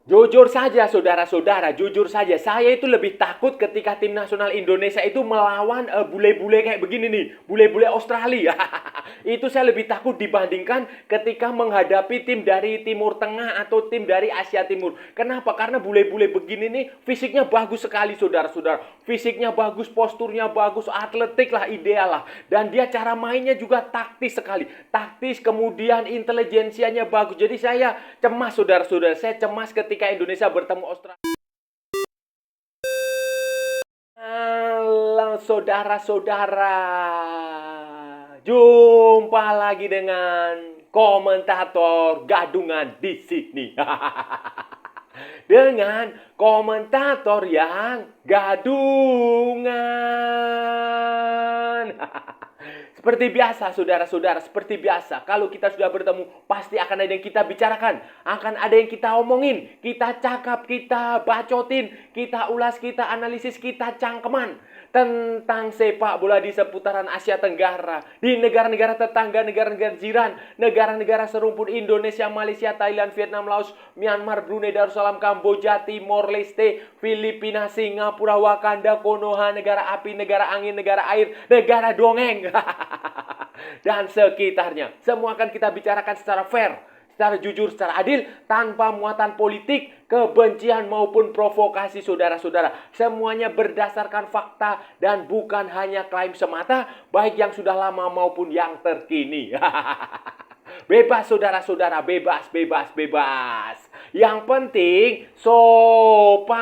Jujur saja saudara-saudara, jujur saja saya itu lebih takut ketika tim nasional Indonesia itu melawan bule-bule kayak begini nih, bule-bule Australia. Itu saya lebih takut dibandingkan ketika menghadapi tim dari Timur Tengah atau tim dari Asia Timur. Kenapa? Karena bule-bule begini nih fisiknya bagus sekali saudara-saudara. Fisiknya bagus, posturnya bagus, atletik lah, ideal lah. Dan dia cara mainnya juga taktis sekali. Taktis, kemudian intelijensianya bagus. Jadi saya cemas saudara-saudara, saya cemas ketika Indonesia bertemu Australia. Halo saudara-saudara, jumpa lagi dengan komentator gadungan di Sydney. Dengan komentator yang gadungan. Seperti biasa saudara-saudara, seperti biasa. Kalau kita sudah bertemu, pasti akan ada yang kita bicarakan. Akan ada yang kita omongin, kita cakap, kita bacotin, kita ulas, kita analisis, kita cangkeman. Tentang sepak bola di seputaran Asia Tenggara. Di negara-negara tetangga, negara-negara jiran, negara-negara serumpun Indonesia, Malaysia, Thailand, Vietnam, Laos, Myanmar, Brunei, Darussalam, Kamboja, Timor Leste, Filipina, Singapura, Wakanda, Konoha, negara api, negara angin, negara air, negara dongeng. Dan sekitarnya. Semua akan kita bicarakan secara fair, secara jujur, secara adil, tanpa muatan politik, kebencian maupun provokasi saudara-saudara. Semuanya berdasarkan fakta dan bukan hanya klaim semata, baik yang sudah lama maupun yang terkini. Bebas saudara-saudara, bebas, bebas, bebas. Yang penting sopan.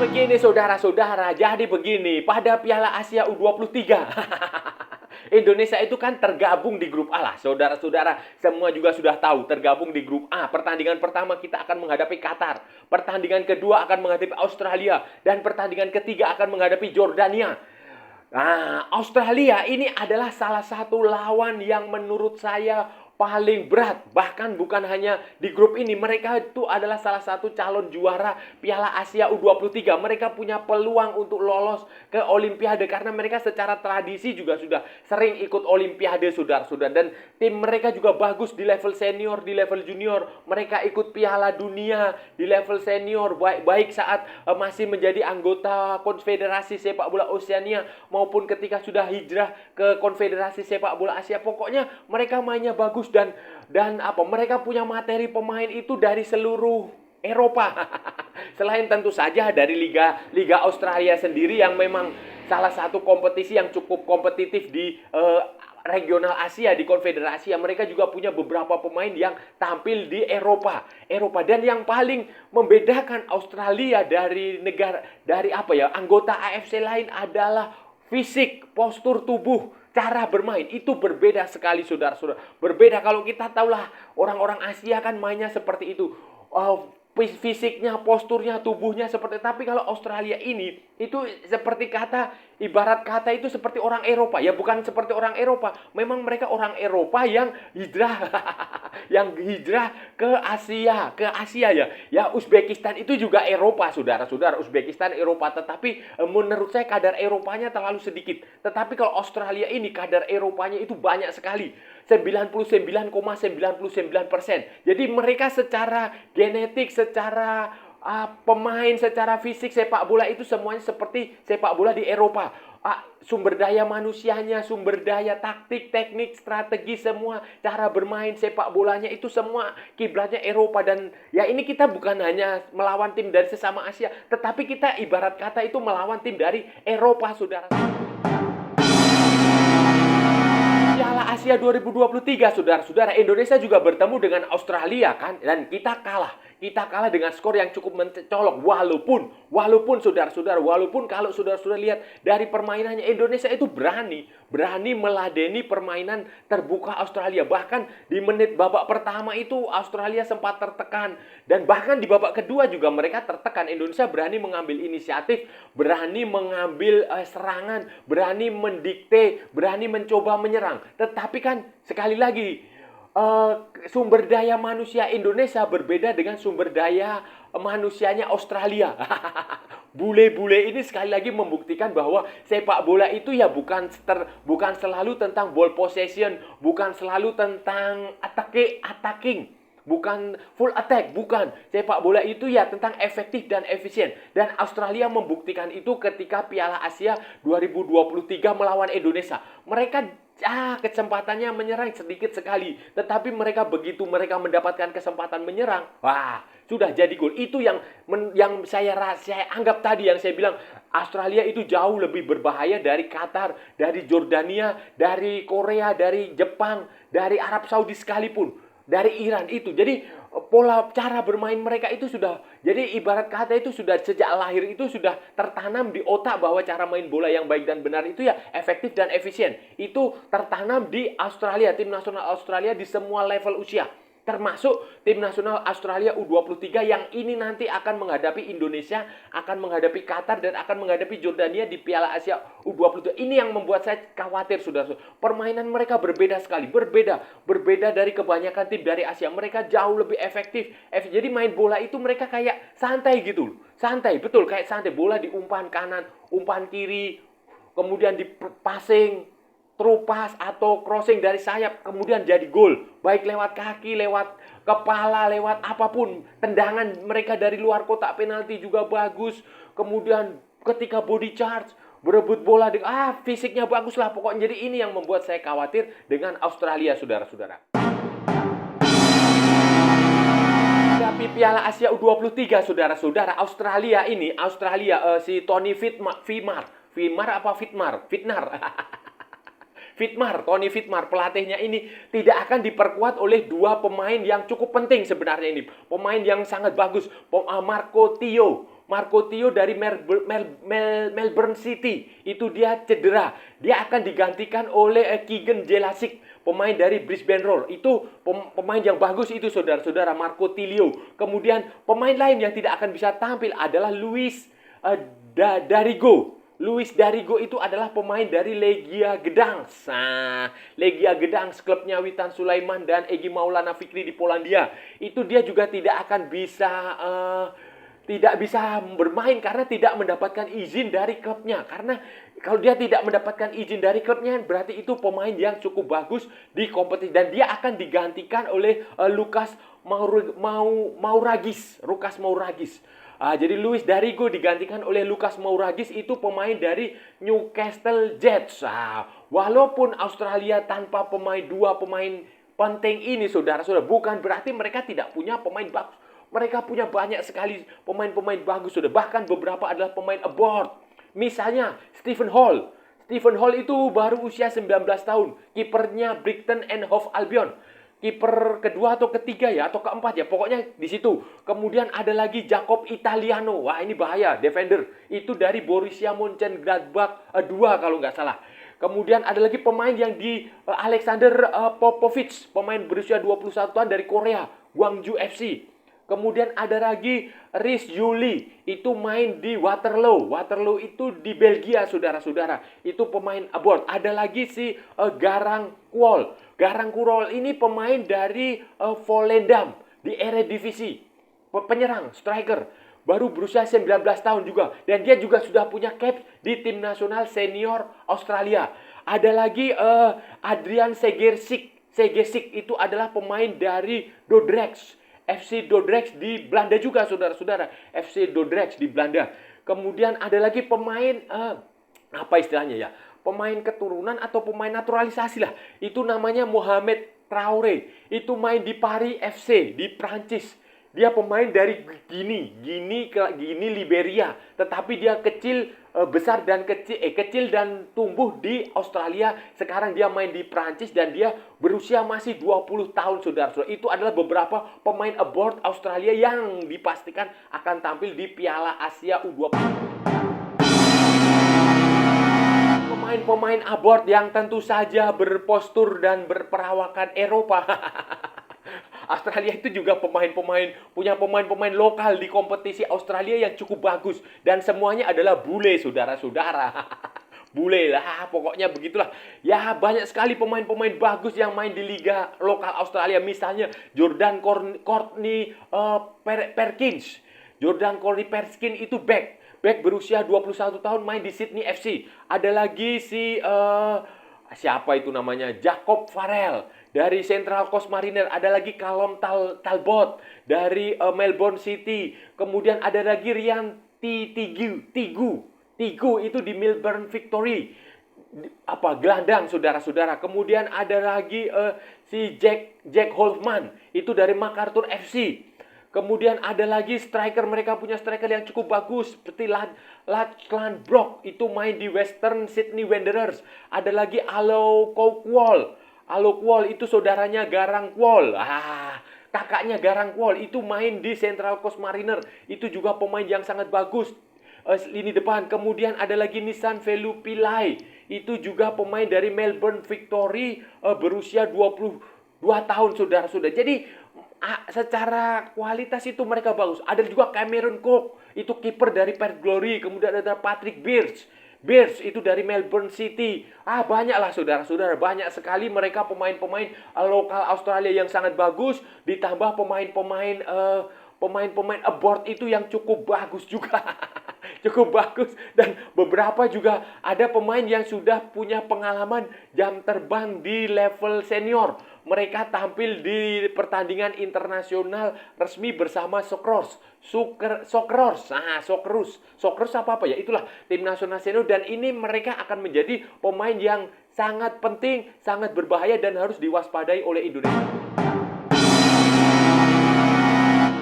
Begini saudara-saudara, jadi begini, pada Piala Asia U23 Indonesia itu kan tergabung di grup A lah, saudara-saudara. Semua juga sudah tahu, tergabung di grup A. Pertandingan pertama kita akan menghadapi Qatar, pertandingan kedua akan menghadapi Australia, dan pertandingan ketiga akan menghadapi Jordania. Nah, Australia ini adalah salah satu lawan yang menurut saya paling berat. Bahkan bukan hanya di grup ini, mereka itu adalah salah satu calon juara Piala Asia U23. Mereka punya peluang untuk lolos ke Olimpiade karena mereka secara tradisi juga sudah sering ikut Olimpiade, saudara-saudara. Dan tim mereka juga bagus di level senior, di level junior. Mereka ikut Piala Dunia di level senior, baik saat masih menjadi anggota Konfederasi Sepak Bola Oseania maupun ketika sudah hijrah ke Konfederasi Sepak Bola Asia. Pokoknya mereka mainnya bagus dan mereka punya materi pemain itu dari seluruh Eropa. Selain tentu saja dari Liga Australia sendiri yang memang salah satu kompetisi yang cukup kompetitif di regional Asia, di konfederasi. Mereka juga punya beberapa pemain yang tampil di Eropa. Dan yang paling membedakan Australia dari anggota AFC lain adalah fisik, postur tubuh, cara bermain itu berbeda sekali saudara-saudara. Berbeda, kalau kita tahulah orang-orang Asia kan mainnya seperti itu. Fisiknya, posturnya, tubuhnya seperti itu. Tapi kalau Australia ini itu seperti ibarat kata itu seperti orang Eropa. Ya bukan seperti orang Eropa, memang mereka orang Eropa yang hijrah ke Asia ya. Ya, Uzbekistan itu juga Eropa, saudara-saudara. Uzbekistan Eropa, tetapi menurut saya kadar Eropanya terlalu sedikit. Tetapi kalau Australia ini kadar Eropanya itu banyak sekali. 99,99%. Jadi mereka secara genetik, secara pemain, secara fisik sepak bola itu semuanya seperti sepak bola di Eropa. Sumber daya manusianya, sumber daya taktik, teknik, strategi, semua cara bermain sepak bolanya itu semua kiblatnya Eropa. Dan ya ini kita bukan hanya melawan tim dari sesama Asia, tetapi kita ibarat kata itu melawan tim dari Eropa, saudara. Piala Asia 2023, saudara-saudara, Indonesia juga bertemu dengan Australia kan, dan kita kalah dengan skor yang cukup mencolok. Walaupun saudara-saudara, kalau saudara-saudara lihat dari permainannya, Indonesia itu berani meladeni permainan terbuka Australia. Bahkan di menit babak pertama itu Australia sempat tertekan, dan bahkan di babak kedua juga mereka tertekan. Indonesia berani mengambil inisiatif, berani mengambil serangan, berani mendikte, berani mencoba menyerang. Tetapi kan sekali lagi eh, sumber daya manusia Indonesia berbeda dengan sumber daya manusianya Australia. Bule-bule ini sekali lagi membuktikan bahwa sepak bola itu ya bukan selalu tentang ball possession, bukan selalu tentang attacking, bukan full attack, bukan. Sepak bola itu ya tentang efektif dan efisien. Dan Australia membuktikan itu ketika Piala Asia 2023 melawan Indonesia. Mereka kesempatannya menyerang sedikit sekali, tetapi begitu mereka mendapatkan kesempatan menyerang, wah, sudah jadi gol. Itu yang saya anggap tadi, yang saya bilang Australia itu jauh lebih berbahaya dari Qatar, dari Jordania, dari Korea, dari Jepang, dari Arab Saudi sekalipun, dari Iran itu. Jadi pola cara bermain mereka itu sudah, jadi ibarat kata itu sudah sejak lahir itu sudah tertanam di otak bahwa cara main bola yang baik dan benar itu ya efektif dan efisien. Itu tertanam di Australia, tim nasional Australia di semua level usia. Termasuk tim nasional Australia U23 yang ini nanti akan menghadapi Indonesia, akan menghadapi Qatar, dan akan menghadapi Jordania di Piala Asia U23. Ini yang membuat saya khawatir, saudara. Permainan mereka berbeda sekali, berbeda dari kebanyakan tim dari Asia. Mereka jauh lebih efektif. Jadi main bola itu mereka kayak santai gitu. Santai, betul, kayak santai. Bola di umpan kanan, umpan kiri, kemudian di passing, terupas atau crossing dari sayap, kemudian jadi gol. Baik lewat kaki, lewat kepala, lewat apapun. Tendangan mereka dari luar kotak penalti juga bagus. Kemudian ketika body charge, berebut bola, fisiknya bagus lah pokoknya. Jadi ini yang membuat saya khawatir dengan Australia, saudara-saudara. Tapi Piala Asia U23, saudara-saudara, Australia si Tony Tony Fitmar, pelatihnya ini tidak akan diperkuat oleh dua pemain yang cukup penting sebenarnya ini. Pemain yang sangat bagus. Marco Tio dari Melbourne City. Itu dia cedera. Dia akan digantikan oleh Keegan Jelacic, pemain dari Brisbane Roar. Itu pemain yang bagus itu, saudara-saudara, Marco Tio. Kemudian pemain lain yang tidak akan bisa tampil adalah Luis Darigo. Luis Darigo itu adalah pemain dari Legia Gdansk. Legia Gdansk, klubnya Witan Sulaiman dan Egy Maulana Fikri di Polandia. Itu dia juga tidak akan bisa bermain karena tidak mendapatkan izin dari klubnya. Karena kalau dia tidak mendapatkan izin dari klubnya, berarti itu pemain yang cukup bagus di kompetisi. Dan dia akan digantikan oleh Lukas Mouragis. Jadi Luis Darigo digantikan oleh Lukas Mouragis, itu pemain dari Newcastle Jets. Walaupun Australia tanpa dua pemain penting ini, saudara-saudara, bukan berarti mereka tidak punya pemain bagus. Mereka punya banyak sekali pemain-pemain bagus, saudara. Bahkan beberapa adalah pemain abroad. Misalnya Stephen Hall. Stephen Hall itu baru usia 19 tahun. Kipernya Brighton and Hove Albion. Kiper kedua atau ketiga ya, atau keempat ya, pokoknya di situ. Kemudian ada lagi Jacob Italiano. Wah, ini bahaya, defender. Itu dari Borussia Mönchengladbach 2 kalau nggak salah. Kemudian ada lagi pemain yang di Alexander Popovich, pemain berusia 21 tahun dari Korea, Gwangju FC. Kemudian ada lagi Rhys Yuli, itu main di Waterloo. Waterloo itu di Belgia, saudara-saudara. Itu pemain abroad. Ada lagi si Garang Kuol. Garang Kuol ini pemain dari Volendam di Eredivisie. Penyerang, striker. Baru berusia 19 tahun juga. Dan dia juga sudah punya caps di tim nasional senior Australia. Ada lagi Adrian Segesik itu adalah pemain dari Dordrecht. FC Dordrecht di Belanda juga, saudara-saudara. FC Dordrecht di Belanda. Kemudian ada lagi pemain, apa istilahnya ya? Pemain keturunan atau pemain naturalisasi lah. Itu namanya Mohamed Traore. Itu main di Paris FC di Prancis. Dia pemain dari Gini Liberia. Tetapi dia kecil dan tumbuh di Australia. Sekarang dia main di Prancis dan dia berusia masih 20 tahun, saudara-saudara. Itu adalah beberapa pemain abroad Australia yang dipastikan akan tampil di Piala Asia U20. Pemain abroad yang tentu saja berpostur dan berperawakan Eropa. Australia itu juga punya pemain lokal di kompetisi Australia yang cukup bagus. Dan semuanya adalah bule, saudara-saudara. bule lah, pokoknya begitulah. Ya banyak sekali pemain-pemain bagus yang main di liga lokal Australia. Misalnya Jordan Courtney Perkins. Jordan Courtney Perkins itu back berusia 21 tahun main di Sydney FC. Ada lagi si siapa itu namanya? Jacob Farrell dari Central Coast Mariner. Ada lagi Callum Talbot dari Melbourne City. Kemudian ada lagi Ryan Tigu itu di Melbourne Victory. Gelandang, saudara-saudara. Kemudian ada lagi si Jack Holtman itu dari MacArthur FC. Kemudian ada lagi striker, mereka punya striker yang cukup bagus seperti Lachlan Brock itu main di Western Sydney Wanderers. Ada lagi Alo Kwol itu saudaranya Garang Kwol. Kakaknya Garang Kwol itu main di Central Coast Mariner. Itu juga pemain yang sangat bagus lini depan. Kemudian ada lagi Nissan Velupillai. Itu juga pemain dari Melbourne Victory berusia 22 tahun, saudara-saudara. Jadi secara kualitas itu mereka bagus. Ada juga Cameron Cook, itu kiper dari Perth Glory. Kemudian ada Patrick Birch itu dari Melbourne City. Banyaklah saudara-saudara, banyak sekali mereka pemain-pemain lokal Australia yang sangat bagus. Ditambah pemain-pemain aboard itu yang cukup bagus juga. Cukup bagus. Dan beberapa juga ada pemain yang sudah punya pengalaman jam terbang di level senior. Mereka tampil di pertandingan internasional resmi bersama Socceroos apa ya, itulah tim nasional senior. Dan ini mereka akan menjadi pemain yang sangat penting, sangat berbahaya dan harus diwaspadai oleh Indonesia.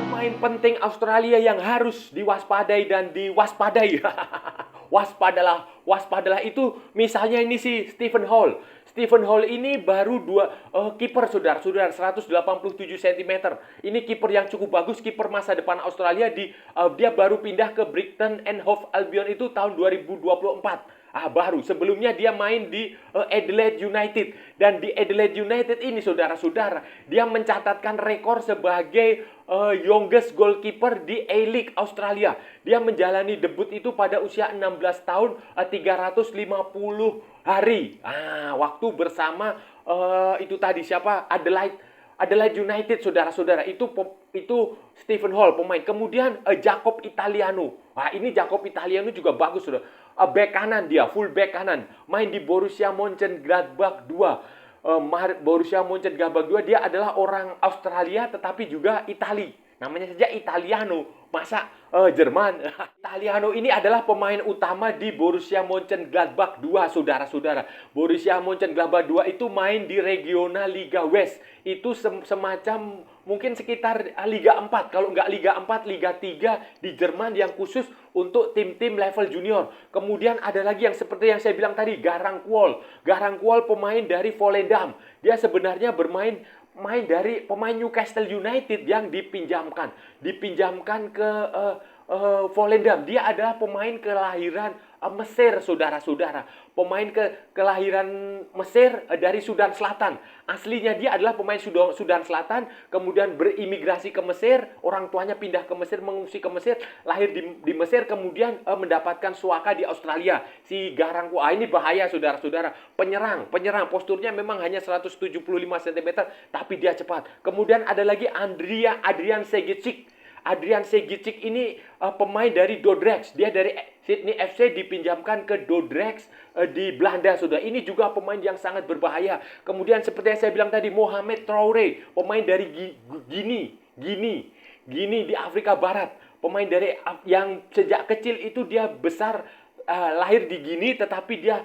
Pemain penting Australia yang harus diwaspadai dan diwaspadai. Waspadalah itu misalnya ini si Stephen Hall. Stephen Hall ini baru kiper, saudara-saudara, 187 cm. Ini kiper yang cukup bagus, kiper masa depan Australia. Dia baru pindah ke Brighton and Hove Albion itu tahun 2024. Baru. Sebelumnya dia main di Adelaide United. Dan di Adelaide United ini, saudara-saudara, dia mencatatkan rekor sebagai youngest goalkeeper di A-League Australia. Dia menjalani debut itu pada usia 16 tahun 350 hari. Waktu bersama itu tadi siapa? Adelaide United, saudara-saudara. Itu Stephen Hall pemain. Kemudian Jacob Italiano. Ini Jacob Italiano juga bagus, saudara. Back kanan dia, full back kanan. Main di Borussia Mönchengladbach 2. Borussia Mönchengladbach 2, dia adalah orang Australia tetapi juga Itali. Namanya saja Italiano. Masa Jerman? Italiano ini adalah pemain utama di Borussia Mönchengladbach 2, saudara-saudara. Borussia Mönchengladbach 2 itu main di Regional Liga West. Itu semacam mungkin sekitar Liga 4. Kalau nggak Liga 4, Liga 3 di Jerman yang khusus untuk tim-tim level junior. Kemudian ada lagi yang seperti yang saya bilang tadi, Garang Kwol. Garang Kwol pemain dari Volendam. Dia sebenarnya main dari pemain Newcastle United yang dipinjamkan ke Volendam. Dia adalah pemain kelahiran Mesir, saudara-saudara. Pemain kelahiran Mesir dari Sudan Selatan. Aslinya dia adalah pemain Sudan Selatan, kemudian berimigrasi ke Mesir, orang tuanya pindah ke Mesir, mengungsi ke Mesir, lahir di Mesir, kemudian mendapatkan suaka di Australia. Si Garang ini bahaya, saudara-saudara. Penyerang, posturnya memang hanya 175 cm, tapi dia cepat. Kemudian ada lagi Adrian Segicic. Adrian Segicic ini pemain dari Dordrecht. Dia dari Sydney FC dipinjamkan ke Dordrecht di Belanda, saudara. Ini juga pemain yang sangat berbahaya. Kemudian seperti yang saya bilang tadi, Mohamed Traore, pemain dari Guinea di Afrika Barat. Pemain yang sejak kecil itu dia besar, lahir di Guinea tetapi dia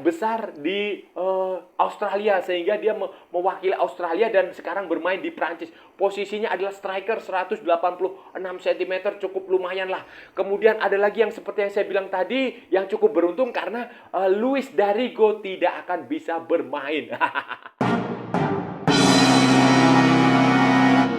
besar di Australia, sehingga dia mewakili Australia dan sekarang bermain di Prancis. Posisinya adalah striker, 186 cm, cukup lumayan lah. Kemudian ada lagi yang seperti yang saya bilang tadi, yang cukup beruntung karena Luis Darigo tidak akan bisa bermain.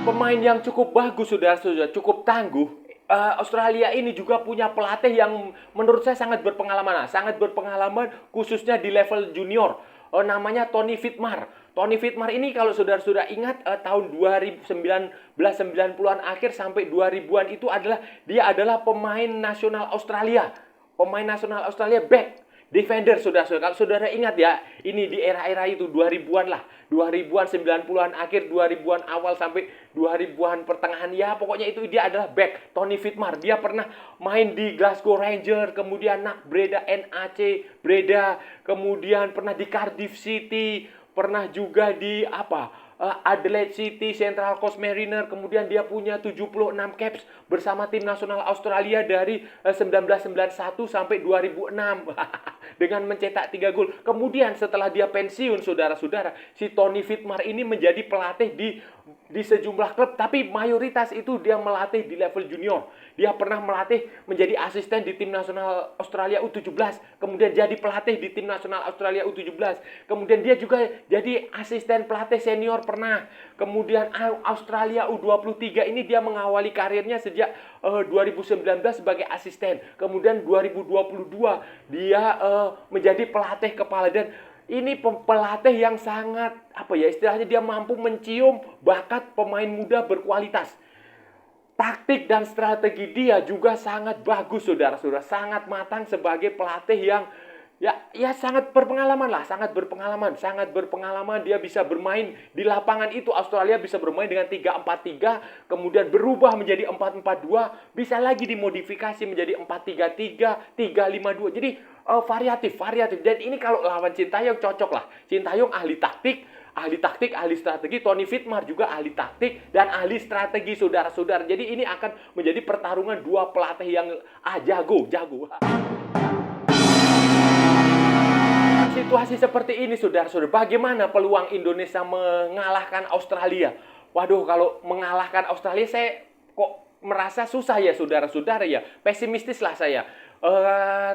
Pemain yang cukup bagus, saudara-saudara, cukup tangguh. Australia ini juga punya pelatih yang menurut saya sangat berpengalaman. Khususnya di level junior. Namanya Tony Fittmar. Tony Fittmar ini kalau saudara-saudara ingat tahun 1990-an akhir sampai 2000-an itu dia adalah pemain nasional Australia. Pemain nasional Australia back. defender, saudara-saudara. Kalau saudara ingat ya, ini di era-era itu 2000-an lah. 2000-an, 90-an akhir, 2000-an awal sampai 2000-an pertengahan. Ya, pokoknya itu dia adalah back Tony Vidmar. Dia pernah main di Glasgow Rangers, kemudian NAC Breda, NAC Breda, kemudian pernah di Cardiff City, pernah juga di Adelaide City, Central Coast Mariner, kemudian dia punya 76 caps bersama tim nasional Australia dari 1991 sampai 2006 dengan mencetak 3 gol. Kemudian setelah dia pensiun, saudara-saudara, si Tony Vidmar ini menjadi pelatih di sejumlah klub, tapi mayoritas itu dia melatih di level junior. Dia pernah melatih menjadi asisten di tim nasional Australia U17, kemudian jadi pelatih di tim nasional Australia U17. Kemudian dia juga jadi asisten pelatih senior pernah. Kemudian Australia U23 ini dia mengawali karirnya sejak 2019 sebagai asisten. Kemudian 2022 dia menjadi pelatih kepala, dan ini pelatih yang sangat istilahnya dia mampu mencium bakat pemain muda berkualitas. Taktik dan strategi dia juga sangat bagus, saudara-saudara. Sangat matang sebagai pelatih yang ya sangat berpengalaman lah, sangat berpengalaman. Dia bisa bermain di lapangan itu. Australia bisa bermain dengan 3-4-3, kemudian berubah menjadi 4-4-2, bisa lagi dimodifikasi menjadi 4-3-3, 3-5-2. Jadi variatif. Dan ini kalau lawan Sintayong cocok lah. Sintayong ahli taktik, ahli strategi. Tony Vidmar juga ahli taktik dan ahli strategi, saudara-saudara. Jadi ini akan menjadi pertarungan dua pelatih yang jago. Situasi seperti ini, saudara-saudara, bagaimana peluang Indonesia mengalahkan Australia? Waduh, kalau mengalahkan Australia saya kok merasa susah ya, saudara-saudara ya. Pesimistis lah saya.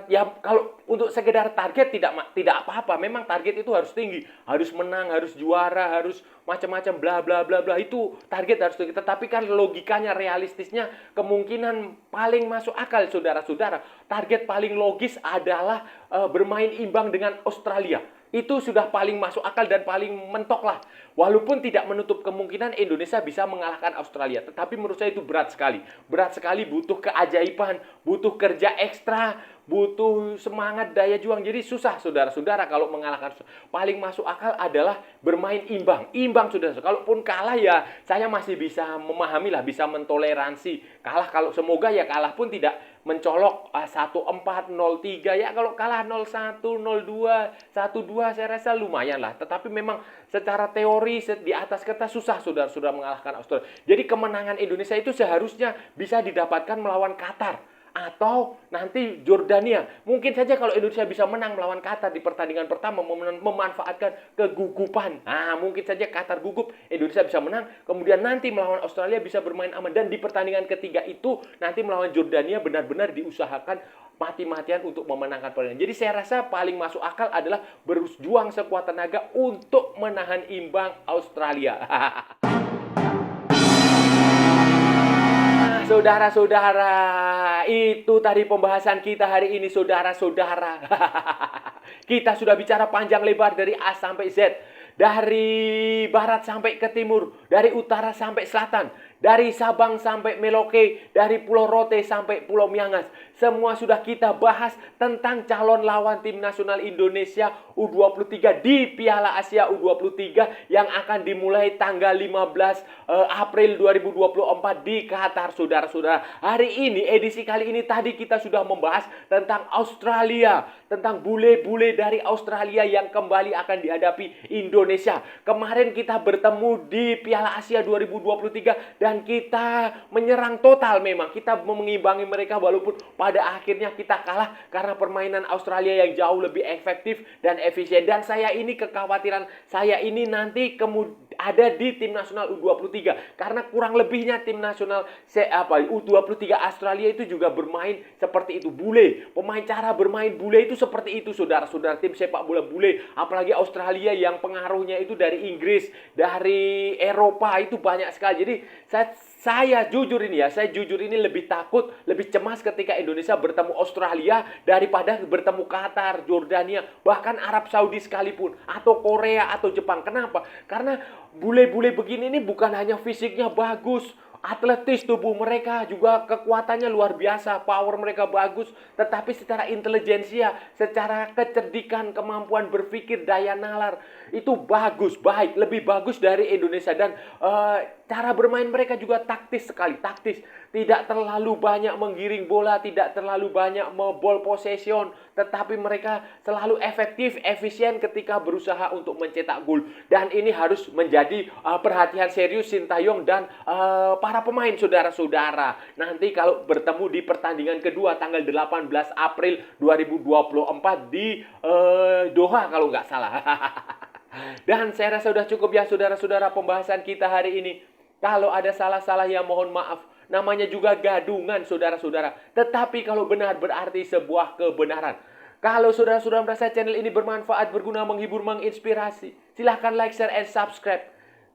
Ya kalau untuk sekedar target tidak apa-apa. Memang target itu harus tinggi, harus menang, harus juara, harus macam-macam bla bla bla bla. Itu target harus tinggi. Tetapi kan logikanya, realistisnya, kemungkinan paling masuk akal, saudara-saudara, target paling logis adalah bermain imbang dengan Australia. Itu sudah paling masuk akal dan paling mentok lah. Walaupun tidak menutup kemungkinan Indonesia bisa mengalahkan Australia. Tetapi menurut saya itu berat sekali. Berat sekali, butuh keajaiban, butuh kerja ekstra, butuh semangat, daya juang. Jadi susah, saudara-saudara, kalau mengalahkan. Paling masuk akal adalah bermain imbang. Imbang, saudara. Kalaupun kalah ya saya masih bisa memahami lah, bisa mentoleransi. Kalah, kalau semoga ya kalah pun tidak mencolok 1-4, 0-3. Ya kalau kalah 0-1, 0-2, 1-2 saya rasa lumayan lah. Tetapi memang secara teori di atas kertas susah, saudara-saudara, mengalahkan Australia. Jadi kemenangan Indonesia itu seharusnya bisa didapatkan melawan Qatar atau nanti Jordania. Mungkin saja kalau Indonesia bisa menang melawan Qatar di pertandingan pertama, memanfaatkan kegugupan. Mungkin saja Qatar gugup, Indonesia bisa menang, kemudian nanti melawan Australia bisa bermain aman, dan di pertandingan ketiga itu nanti melawan Jordania benar-benar diusahakan mati-matian untuk memenangkan pertandingan. Jadi saya rasa paling masuk akal adalah berjuang sekuat tenaga untuk menahan imbang Australia. Saudara-saudara, itu tadi pembahasan kita hari ini, saudara-saudara. Kita sudah bicara panjang lebar dari A sampai Z. Dari barat sampai ke timur, dari utara sampai selatan, dari Sabang sampai Merauke, dari Pulau Rote sampai Pulau Miangas. Semua sudah kita bahas tentang calon lawan tim nasional Indonesia U23 di Piala Asia U23 yang akan dimulai tanggal 15 April 2024 di Qatar, saudara-saudara. Hari ini, edisi kali ini tadi kita sudah membahas tentang Australia, tentang bule-bule dari Australia yang kembali akan dihadapi Indonesia. Kemarin kita bertemu di Piala Asia 2023 dan kita menyerang total memang. Kita mengimbangi mereka walaupun pada akhirnya kita kalah karena permainan Australia yang jauh lebih efektif dan efisien. Dan saya ini kekhawatiran saya ini nanti ada di tim nasional U23 karena kurang lebihnya tim nasional U23 Australia itu juga bermain seperti itu, bule. Cara bermain bule itu seperti itu, saudara-saudara, tim sepak bola bule. Apalagi Australia yang pengaruhnya itu dari Inggris, dari Eropa, itu banyak sekali. Jadi saya jujur ini lebih takut, lebih cemas ketika Indonesia bertemu Australia daripada bertemu Qatar, Jordania, bahkan Arab Saudi sekalipun, atau Korea atau Jepang. Kenapa? Karena bule-bule begini ini bukan hanya fisiknya bagus, atletis tubuh mereka juga kekuatannya luar biasa, power mereka bagus, tetapi secara intelijensia, secara kecerdikan, kemampuan berpikir, daya nalar itu bagus, baik, lebih bagus dari Indonesia dan cara bermain mereka juga taktis sekali, taktis. Tidak terlalu banyak menggiring bola, tidak terlalu banyak ball possession, tetapi mereka selalu efektif, efisien ketika berusaha untuk mencetak gol. Dan ini harus menjadi perhatian serius Sintayong dan para pemain saudara-saudara. Nanti kalau bertemu di pertandingan kedua tanggal 18 April 2024 di Doha kalau nggak salah. Dan saya rasa sudah cukup ya saudara-saudara pembahasan kita hari ini. Kalau ada salah-salah ya mohon maaf. Namanya juga gadungan saudara-saudara. Tetapi kalau benar berarti sebuah kebenaran. Kalau saudara-saudara merasa channel ini bermanfaat, berguna, menghibur, menginspirasi, silahkan like, share, and subscribe.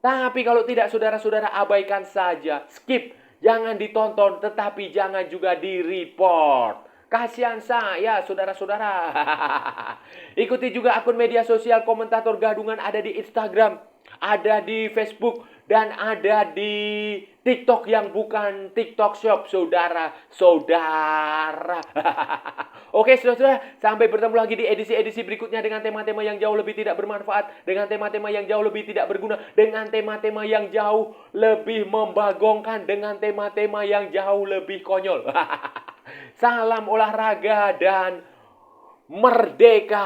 Tapi kalau tidak saudara-saudara abaikan saja. Skip. Jangan ditonton tetapi jangan juga di-report. Kasihan saya saudara-saudara. Ikuti juga akun media sosial komentator gadungan ada di Instagram, ada di Facebook, dan ada di TikTok yang bukan TikTok Shop saudara-saudara. Oke saudara-saudara, sampai bertemu lagi di edisi-edisi berikutnya dengan tema-tema yang jauh lebih tidak bermanfaat, dengan tema-tema yang jauh lebih tidak berguna, dengan tema-tema yang jauh lebih membagongkan, dengan tema-tema yang jauh lebih konyol. Salam olahraga dan merdeka!